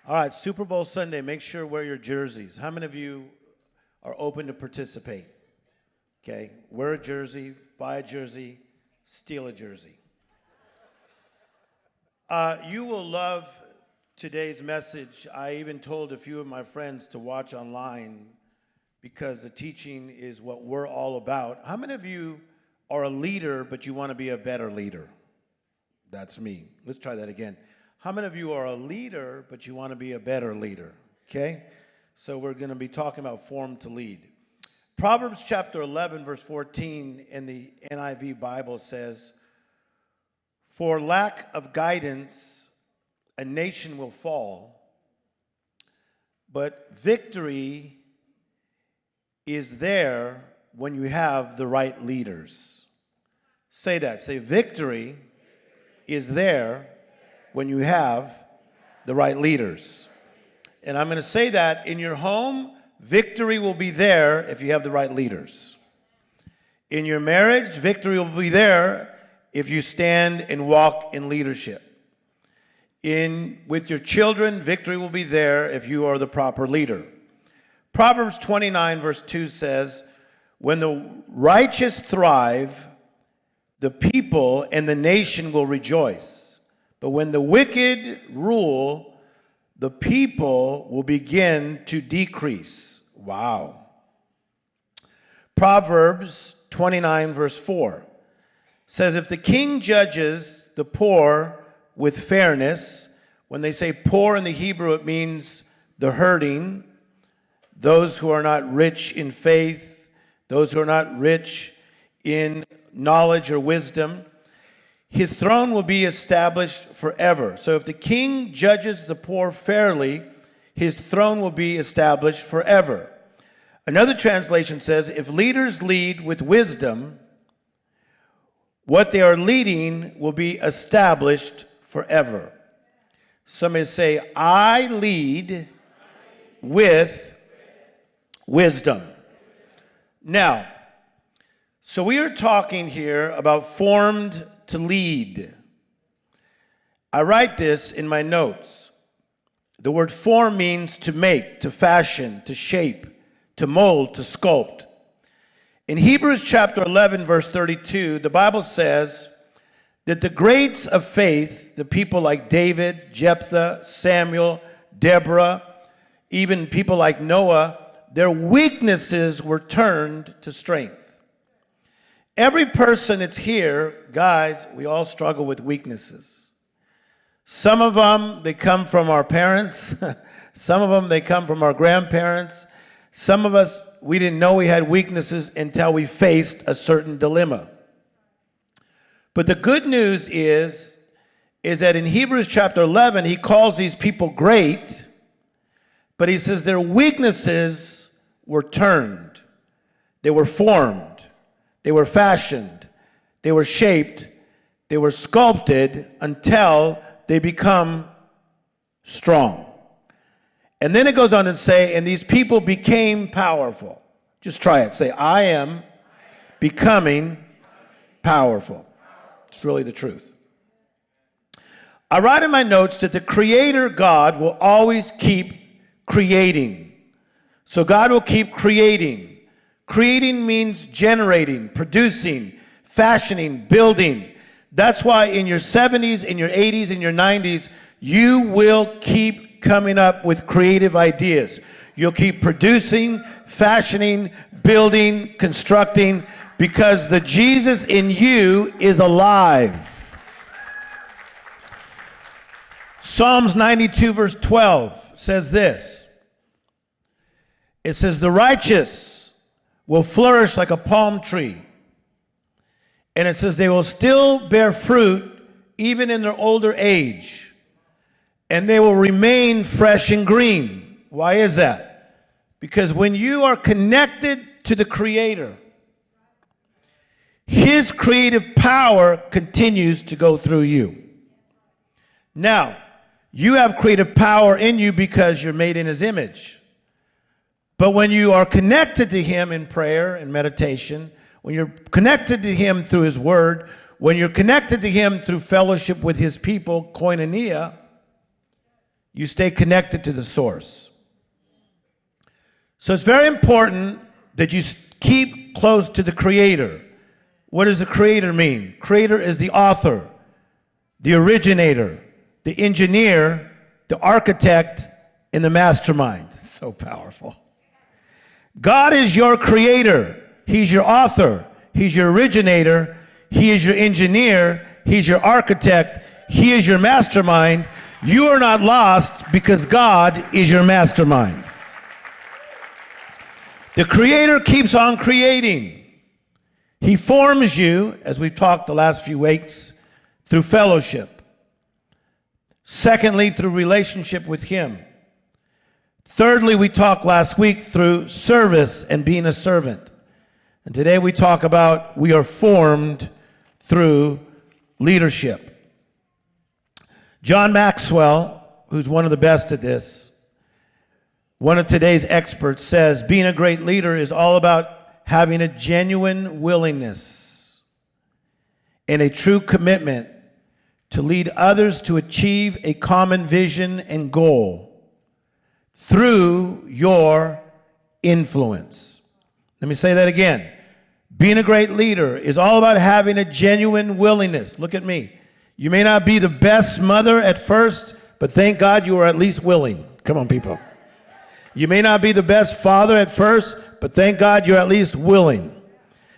All right, Super Bowl Sunday, make sure wear your jerseys. How many of you are open to participate? Okay, wear a jersey, buy a jersey, steal a jersey. You will love today's message. I even told a few of my friends to watch online because the teaching is what we're all about. How many of you are a leader, but you want to be a better leader? That's me. Let's try that again. How many of you are a leader, but you want to be a better leader? Okay? So we're going to be talking about formed to lead. Proverbs chapter 11, verse 14 in the NIV Bible says, "For lack of guidance, a nation will fall, but victory is there when you have the right leaders." Say that. Say, victory is there when you have the right leaders. And I'm going to say that in your home, victory will be there if you have the right leaders. In your marriage, victory will be there if you stand and walk in leadership. With your children, victory will be there if you are the proper leader. Proverbs 29 verse 2 says, "When the righteous thrive, the people and the nation will rejoice. But when the wicked rule, the people will begin to decrease." Wow. Proverbs 29 verse 4 says, "If the king judges the poor with fairness," when they say poor in the Hebrew, it means the hurting, those who are not rich in faith, those who are not rich in knowledge or wisdom, "his throne will be established forever." So if the king judges the poor fairly, his throne will be established forever. Another translation says, if leaders lead with wisdom, what they are leading will be established forever. Somebody say, "I lead with wisdom." Now, so we are talking here about formed to lead. I write this in my notes. The word form means to make, to fashion, to shape, to mold, to sculpt. In Hebrews chapter 11, verse 32, the Bible says that the greats of faith, the people like David, Jephthah, Samuel, Deborah, even people like Noah, their weaknesses were turned to strength. Every person that's here, guys, we all struggle with weaknesses. Some of them, they come from our parents. Some of them, they come from our grandparents. Some of us, we didn't know we had weaknesses until we faced a certain dilemma. But the good news is that in Hebrews chapter 11, he calls these people great, but he says their weaknesses were turned. They were formed. They were fashioned, they were shaped, they were sculpted until they become strong. And then it goes on to say, and these people became powerful. Just try it. Say, "I am becoming powerful." It's really the truth. I write in my notes that the Creator God will always keep creating. So God will keep creating. Creating means generating, producing, fashioning, building. That's why in your 70s, in your 80s, in your 90s, you will keep coming up with creative ideas. You'll keep producing, fashioning, building, constructing, because the Jesus in you is alive. Psalms 92 verse 12 says this. It says, "The righteous will flourish like a palm tree." And it says they will still bear fruit even in their older age. And they will remain fresh and green. Why is that? Because when you are connected to the Creator, His creative power continues to go through you. Now, you have creative power in you because you're made in His image. But when you are connected to Him in prayer and meditation, when you're connected to Him through His Word, when you're connected to Him through fellowship with His people, koinonia, you stay connected to the source. So it's very important that you keep close to the Creator. What does the Creator mean? Creator is the author, the originator, the engineer, the architect, and the mastermind. So powerful. God is your creator. He's your author. He's your originator. He is your engineer. He's your architect. He is your mastermind. You are not lost because God is your mastermind. The Creator keeps on creating. He forms you, as we've talked the last few weeks, through fellowship. Secondly, through relationship with Him. Thirdly, we talked last week through service and being a servant. And today we talk about we are formed through leadership. John Maxwell, who's one of the best at this, one of today's experts, says being a great leader is all about having a genuine willingness and a true commitment to lead others to achieve a common vision and goal through your influence. Let me say that again. Being a great leader is all about having a genuine willingness. Look at me. You may not be the best mother at first, but thank God you are at least willing. Come on, people. You may not be the best father at first, but thank God you're at least willing.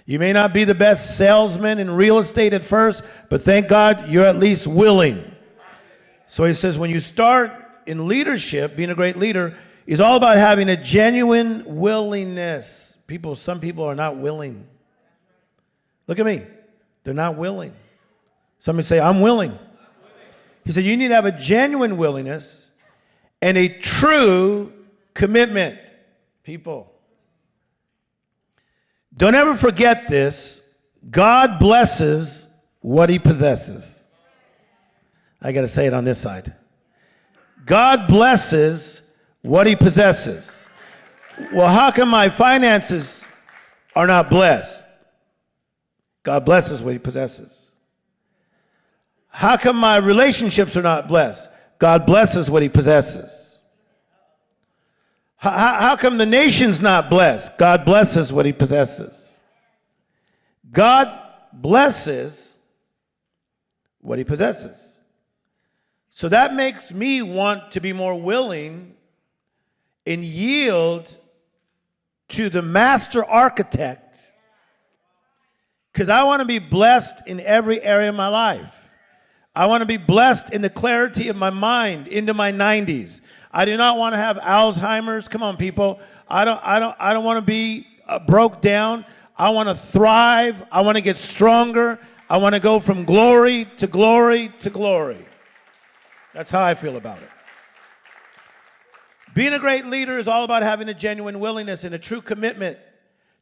You may not be the best salesman in real estate at first, but thank God you're at least willing. So he says when you start in leadership, being a great leader is all about having a genuine willingness. Some people are not willing. Look at me. They're not willing. Somebody say, I'm willing. He said you need to have a genuine willingness and a true commitment. People, don't ever forget this. God blesses what He possesses. I got to say it on this side. God blesses what He possesses. Well, how come my finances are not blessed? God blesses what He possesses. How come my relationships are not blessed? God blesses what He possesses. How come the nation's not blessed? God blesses what He possesses. God blesses what He possesses. So that makes me want to be more willing and yield to the master architect, because I want to be blessed in every area of my life. I want to be blessed in the clarity of my mind into my 90s. I do not want to have Alzheimer's. Come on, people. I don't want to be broke down. I want to thrive. I want to get stronger. I want to go from glory to glory to glory. That's how I feel about it. Being a great leader is all about having a genuine willingness and a true commitment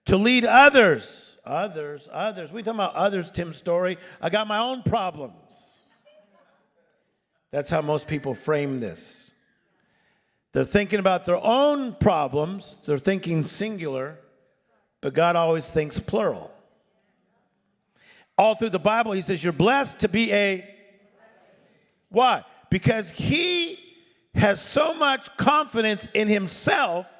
to lead others. Others. We talking about others, Tim Storey. I got my own problems. That's how most people frame this. They're thinking about their own problems. They're thinking singular, but God always thinks plural. All through the Bible, He says, you're blessed to be a... Why? Because He has so much confidence in Himself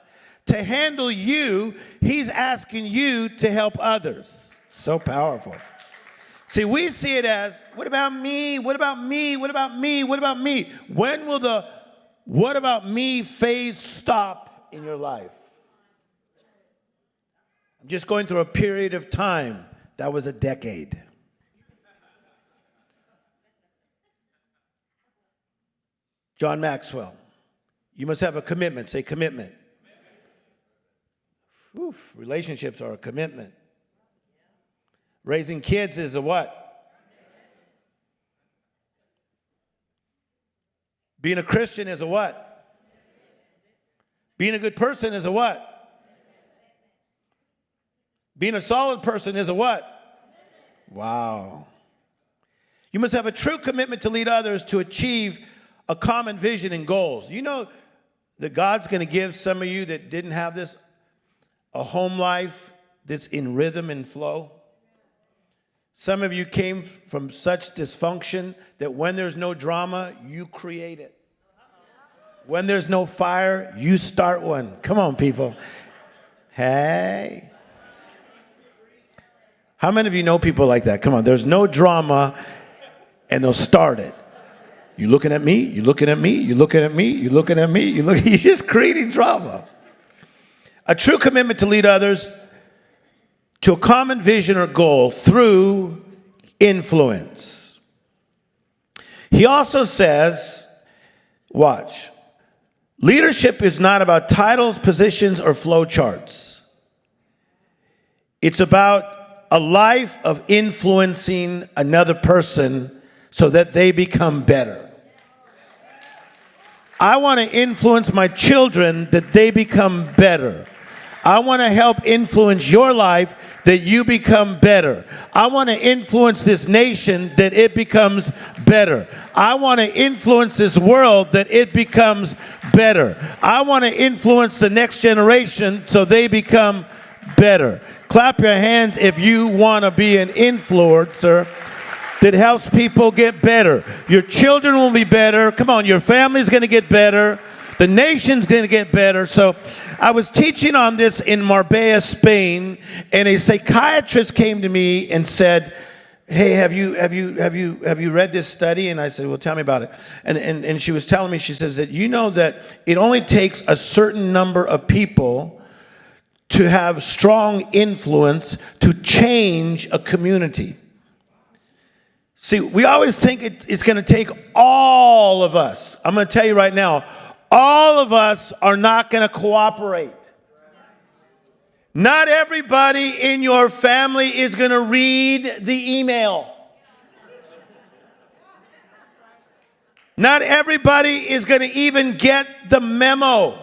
to handle you, He's asking you to help others. So powerful. See, we see it as, what about me? What about me? What about me? What about me? When will the what about me phase stop in your life? I'm just going through a period of time. That was a decade. John Maxwell, you must have a commitment. Say commitment. Whew, relationships are a commitment. Raising kids is a what? Being a Christian is a what? Being a good person is a what? Being a solid person is a what? Wow. You must have a true commitment to lead others to achieve a common vision and goals. You know that God's going to give some of you that didn't have this a home life that's in rhythm and flow. Some of you came from such dysfunction that when there's no drama, you create it. When there's no fire, you start one. Come on, people. Hey. How many of you know people like that? Come on, there's no drama, and they'll start it. You looking at me? You looking at me? You looking at me? You looking at me? You're just creating drama. A true commitment to lead others to a common vision or goal through influence. He also says, watch, leadership is not about titles, positions, or flow charts. It's about a life of influencing another person so that they become better. I want to influence my children that they become better. I want to help influence your life that you become better. I want to influence this nation that it becomes better. I want to influence this world that it becomes better. I want to influence the next generation so they become better. Clap your hands if you want to be an influencer that helps people get better. Your children will be better. Come on, your family's going to get better. The nation's going to get better. So I was teaching on this in Marbella, Spain, and a psychiatrist came to me and said, "Hey, have you read this study?" And I said, "Well, tell me about it." And she was telling me, she says that you know that it only takes a certain number of people to have strong influence to change a community. See, we always think it's going to take all of us. I'm going to tell you right now, all of us are not going to cooperate. Not everybody in your family is going to read the email. Not everybody is going to even get the memo.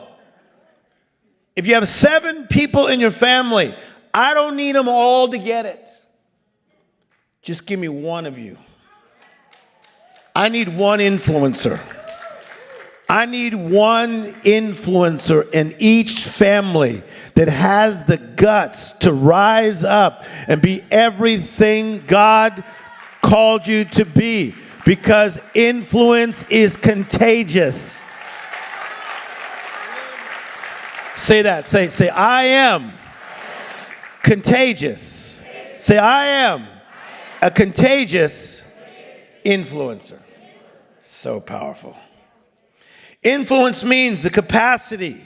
If you have 7 people in your family, I don't need them all to get it. Just give me one of you. I need one influencer. I need one influencer in each family that has the guts to rise up and be everything God called you to be, because influence is contagious. Say that. Say, I am contagious. Say, I am a contagious influencer. So powerful. Influence means the capacity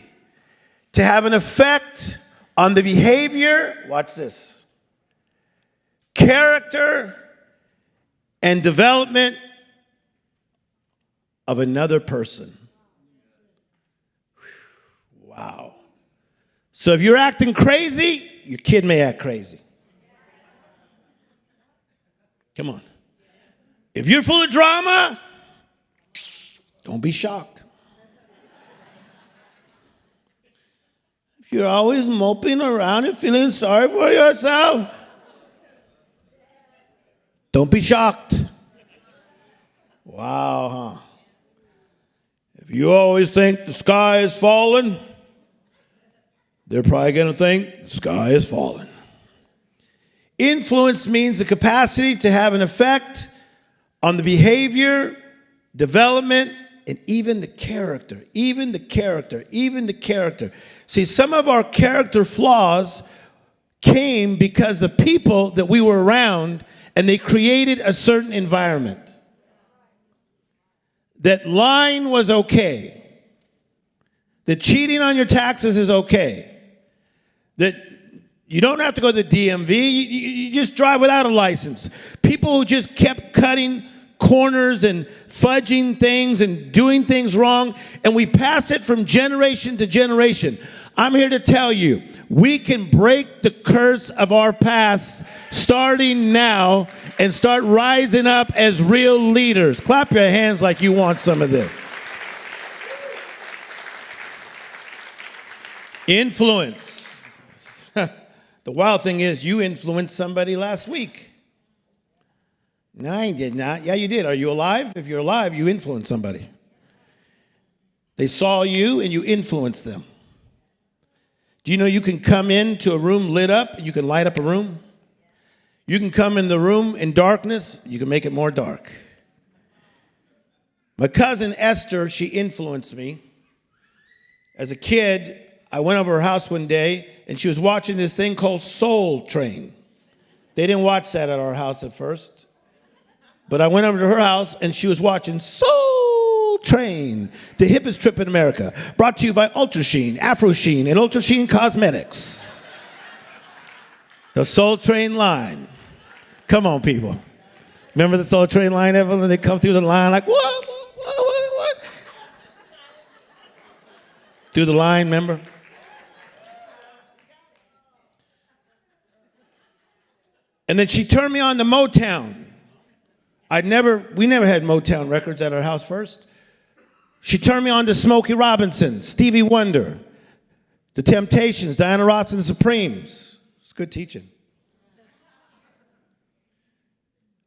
to have an effect on the behavior, watch this, character, and development of another person. Wow. So if you're acting crazy, your kid may act crazy. Come on. If you're full of drama, don't be shocked. If you're always moping around and feeling sorry for yourself, don't be shocked. Wow, huh? If you always think the sky is falling, they're probably going to think the sky is falling. Influence means the capacity to have an effect on the behavior, development, and even the character. Even the character. See, some of our character flaws came because the people that we were around, and they created a certain environment. That lying was okay. That cheating on your taxes is okay. That you don't have to go to the DMV. You just drive without a license. People who just kept cutting corners and fudging things and doing things wrong, and we passed it from generation to generation. I'm here to tell you, we can break the curse of our past starting now and start rising up as real leaders. Clap your hands like you want some of this. Influence. The wild thing is, you influenced somebody last week. No, I did not. Yeah, you did. Are you alive? If you're alive, you influenced somebody. They saw you and you influenced them. Do you know you can come into a room lit up and you can light up a room? You can come in the room in darkness, you can make it more dark. My cousin Esther, she influenced me. As a kid, I went over her house one day, and she was watching this thing called Soul Train. They didn't watch that at our house at first. But I went over to her house, and she was watching Soul Train, the hippest trip in America. Brought to you by Ultra Sheen, Afro Sheen, and Ultra Sheen Cosmetics. The Soul Train line. Come on, people. Remember the Soul Train line, Evelyn? They come through the line like, what? Through the line, remember? And then she turned me on to Motown. We never had Motown records at our house first. She turned me on to Smokey Robinson, Stevie Wonder, The Temptations, Diana Ross and the Supremes. It's good teaching.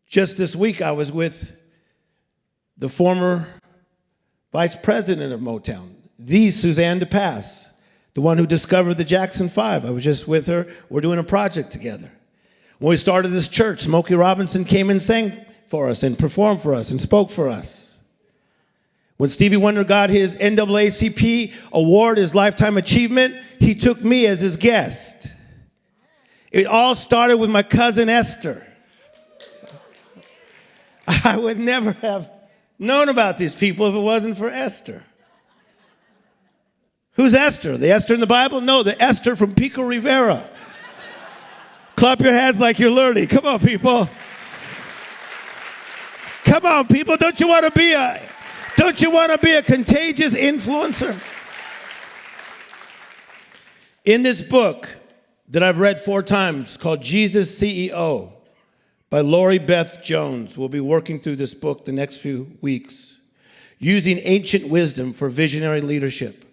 Just this week, I was with the former vice president of Motown, the Suzanne DePass, the one who discovered the Jackson 5. I was just with her. We're doing a project together. When we started this church, Smokey Robinson came and sang for us and performed for us and spoke for us. When Stevie Wonder got his NAACP award, his Lifetime Achievement, he took me as his guest. It all started with my cousin Esther. I would never have known about these people if it wasn't for Esther. Who's Esther? The Esther in the Bible? No, the Esther from Pico Rivera. Clap your hands like you're learning. Come on, people. Come on, people. Don't you want to be a contagious influencer? In this book that I've read 4 times called Jesus CEO by Lori Beth Jones, we'll be working through this book the next few weeks, using ancient wisdom for visionary leadership.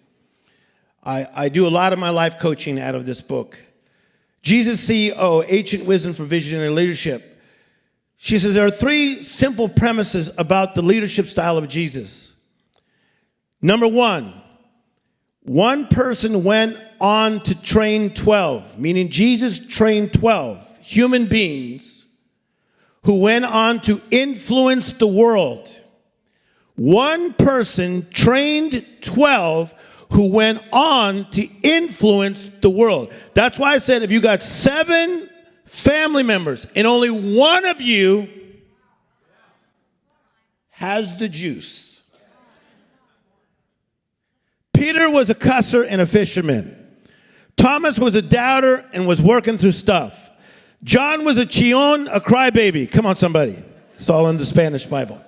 I do a lot of my life coaching out of this book. Jesus CEO, Ancient Wisdom for Visionary Leadership. She says there are 3 simple premises about the leadership style of Jesus. Number 1, one person went on to train 12, meaning Jesus trained 12 human beings who went on to influence the world. One person trained 12 who went on to influence the world. That's why I said if you got 7 family members and only one of you has the juice. Peter was a cusser and a fisherman. Thomas was a doubter and was working through stuff. John was a chillon, a crybaby. Come on, somebody. It's all in the Spanish Bible.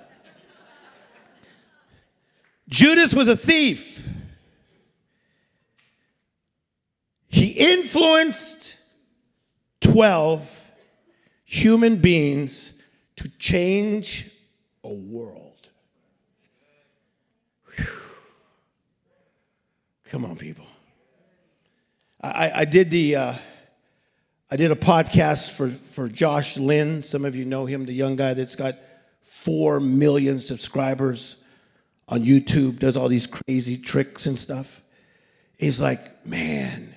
Judas was a thief. He influenced 12 human beings to change a world. Whew. Come on, people. I did a podcast for Josh Lynn. Some of you know him, the young guy that's got 4 million subscribers on YouTube, does all these crazy tricks and stuff. He's like, man,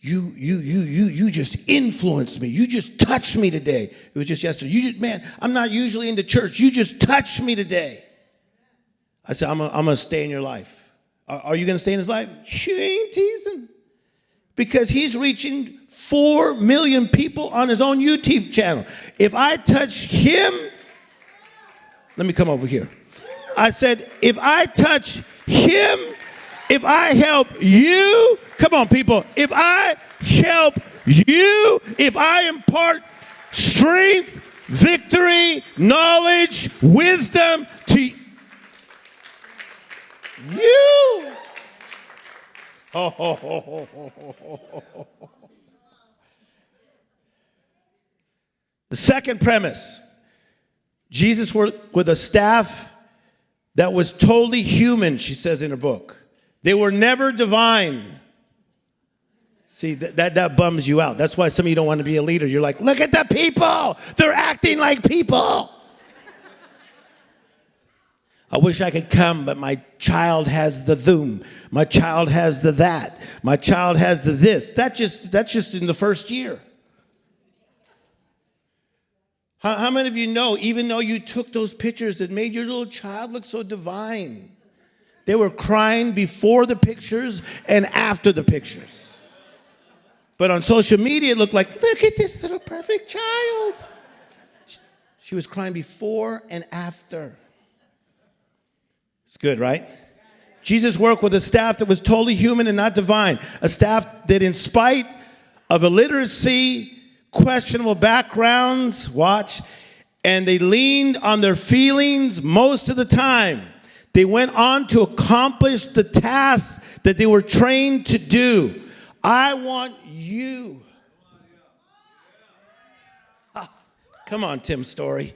you just influenced me. You just touched me today. It was just yesterday. Man, I'm not usually into church. You just touched me today. I said, I'm going to stay in your life. Are you going to stay in his life? You ain't teasing. Because he's reaching 4 million people on his own YouTube channel. If I touch him, let me come over here. I said, if I touch him, if I help you, come on, people. If I help you, if I impart strength, victory, knowledge, wisdom to you. The second premise, Jesus worked with a staff that was totally human, she says in her book. They were never divine. See, that bums you out. That's why some of you don't want to be a leader. You're like, look at the people. They're acting like people. I wish I could come, but my child has the Zoom. My child has the that. My child has the this. That's just in the first year. How many of you know, even though you took those pictures that made your little child look so divine, They were crying before the pictures and after the pictures. But on social media, it looked like, look at this little perfect child. She was crying before and after. It's good, right? Jesus worked with a staff that was totally human and not divine. A staff that, in spite of illiteracy, questionable backgrounds, and they leaned on their feelings most of the time. They went on to accomplish the task that they were trained to do. I want you. Come on, Tim Storey.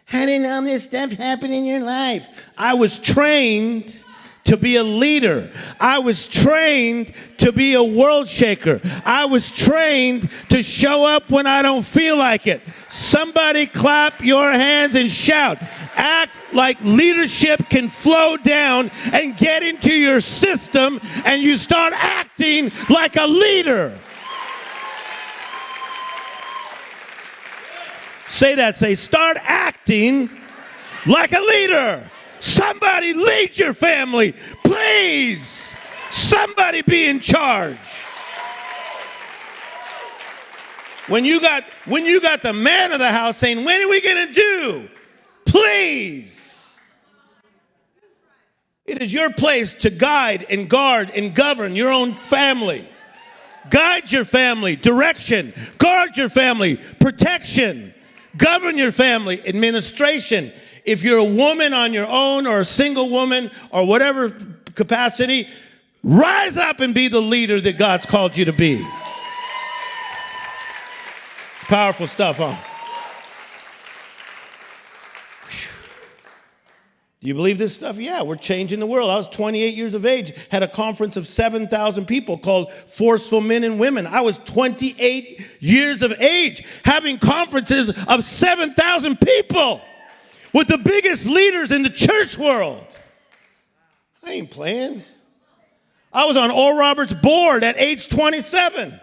How did all this stuff happen in your life? I was trained to be a leader. I was trained to be a world shaker. I was trained to show up when I don't feel like it. Somebody clap your hands and shout. Act like leadership can flow down and get into your system, and you start acting like a leader. Say that. Say, start acting like a leader. Somebody lead your family. Please. Somebody be in charge. When you got the man of the house saying, when are we going to do? Please. It is your place to guide and guard and govern your own family. Guide your family. Direction. Guard your family. Protection. Govern your family. Administration. If you're a woman on your own or a single woman or whatever capacity, rise up and be the leader that God's called you to be. It's powerful stuff, huh? Do you believe this stuff? Yeah, we're changing the world. I was 28 years of age, had a conference of 7,000 people called Forceful Men and Women. I was 28 years of age having conferences of 7,000 people with the biggest leaders in the church world. I ain't playing. I was on Oral Roberts' board at age 27.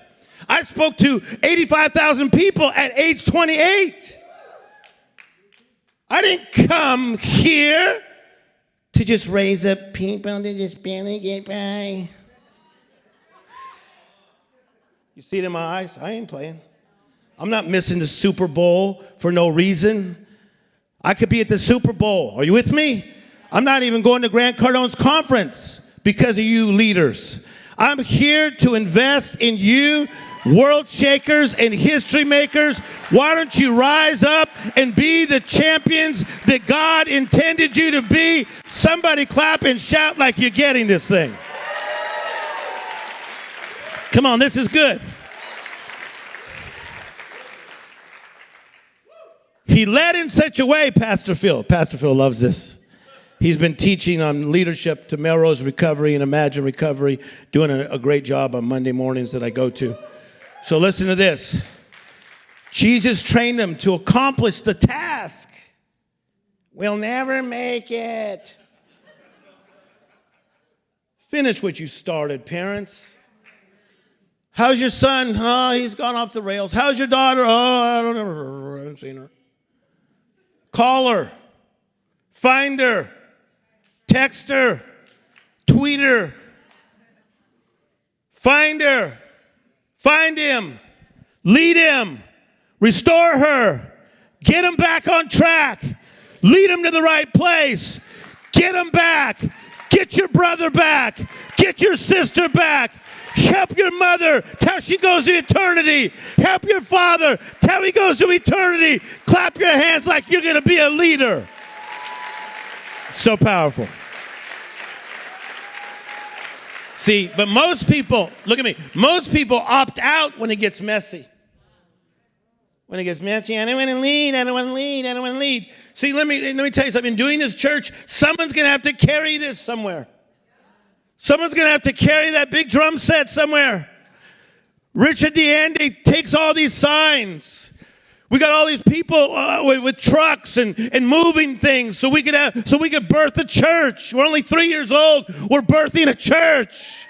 I spoke to 85,000 people at age 28. I didn't come here to just raise up people that just barely get by. You see it in my eyes? I ain't playing. I'm not missing the Super Bowl for no reason. I could be at the Super Bowl. Are you with me? I'm not even going to Grant Cardone's conference because of you leaders. I'm here to invest in you, world shakers and history makers. Why don't you rise up and be the champions that God intended you to be? Somebody clap and shout like you're getting this thing. Come on, this is good. He led in such a way, Pastor Phil. Pastor Phil loves this. He's been teaching on leadership to Melrose Recovery and Imagine Recovery, doing a great job on Monday mornings that I go to. So listen to this. Jesus trained them to accomplish the task. We'll never make it. Finish what you started, parents. How's your son? Oh, he's gone off the rails. How's your daughter? Oh, I haven't seen her. Call her. Find her. Text her. Tweet her. Find her. Find him. Lead him. Restore her. Get him back on track. Lead him to the right place. Get him back. Get your brother back. Get your sister back. Help your mother till she goes to eternity. Help your father till he goes to eternity. Clap your hands like you're going to be a leader. So powerful. See, but most people, look at me, most people opt out when it gets messy. When it gets messy, I don't want to lead, I don't want to lead, I don't want to lead. See, let me tell you something. In doing this church, someone's going to have to carry this somewhere. Someone's going to have to carry that big drum set somewhere. Richard DeAndy takes all these signs. We got all these people with trucks and moving things so we could birth a church. We're only 3 years old. We're birthing a church.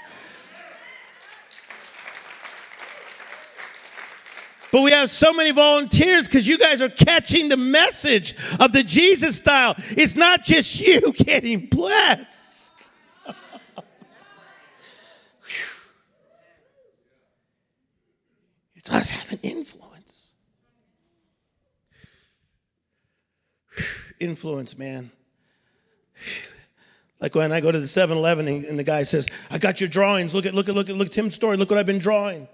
But we have so many volunteers because you guys are catching the message of the Jesus style. It's not just you getting blessed. have an influence. Influence, man. Like when I go to the 7-Eleven and the guy says, I got your drawings. Look at Tim's Storey. Look what I've been drawing.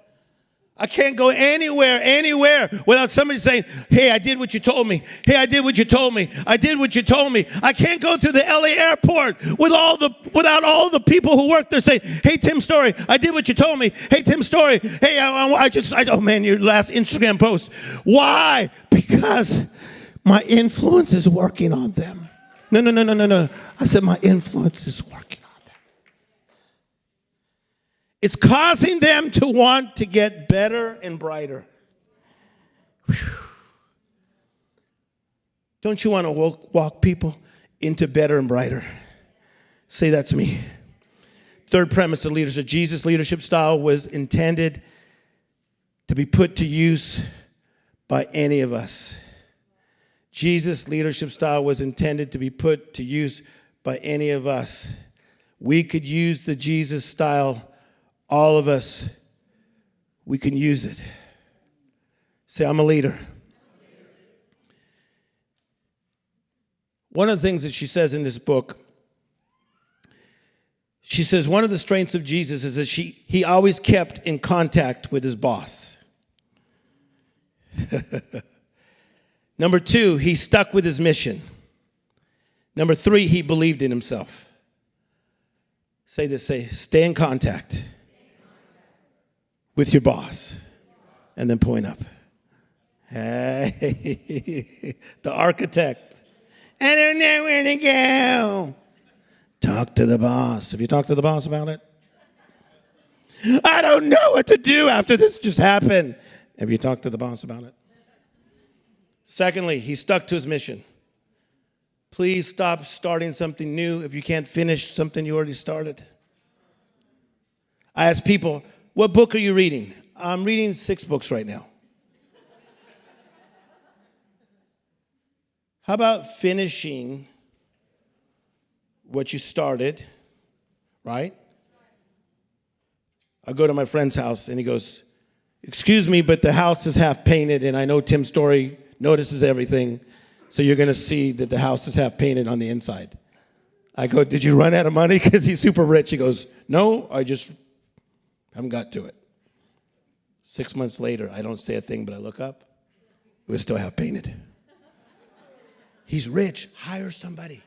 I can't go anywhere without somebody saying, hey, I did what you told me. Hey, I did what you told me. I did what you told me. I can't go through the LA airport without all the people who work there saying, hey, Tim Storey, I did what you told me. Hey, Tim Storey, hey, oh man, your last Instagram post. Why? Because my influence is working on them. No. I said my influence is working on them. It's causing them to want to get better and brighter. Whew. Don't you want to walk people into better and brighter? Say that's me. Third premise of leadership. Jesus' leadership style was intended to be put to use by any of us. Jesus' leadership style was intended to be put to use by any of us. We could use the Jesus style, all of us. We can use it. Say, I'm a leader. One of the things that she says in this book, she says one of the strengths of Jesus is that he always kept in contact with his boss. Number 2, he stuck with his mission. Number 3, he believed in himself. Say this, stay in contact with your boss. And then point up. Hey, the architect. I don't know where to go. Talk to the boss. Have you talked to the boss about it? I don't know what to do after this just happened. Have you talked to the boss about it? Secondly, he stuck to his mission. Please stop starting something new if you can't finish something you already started. I ask people, what book are you reading? I'm reading 6 books right now. How about finishing what you started, right? I go to my friend's house and he goes, excuse me, but the house is half painted and I know Tim Storey notices everything, so you're going to see that the house is half painted on the inside. I go, did you run out of money? Because he's super rich. He goes, no, I just haven't got to it. 6 months later, I don't say a thing, but I look up. It was still half painted. He's rich. Hire somebody.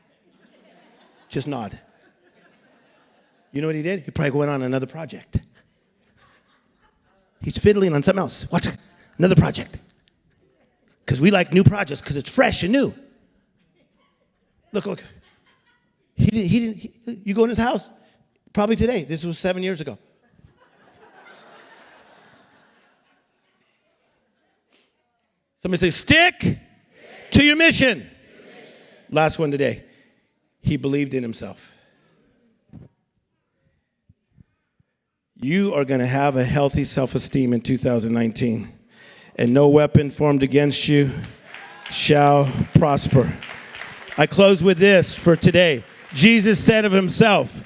Just nod. You know what he did? He probably went on another project. He's fiddling on something else. Watch another project. Because we like new projects because it's fresh and new. Look. He didn't. You go in his house, probably today. This was 7 years ago. Somebody say, stick to your mission. Last one today. He believed in himself. You are going to have a healthy self-esteem in 2019. And no weapon formed against you shall prosper. I close with this for today. Jesus said of himself,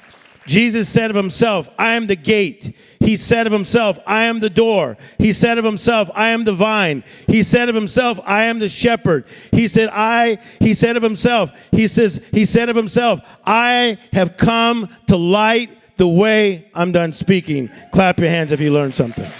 I am the gate. He said of himself, I am the door. He said of himself, I am the vine. He said of himself, I am the shepherd. He said of himself, I have come to light the way. I'm done speaking. Clap your hands if you learned something.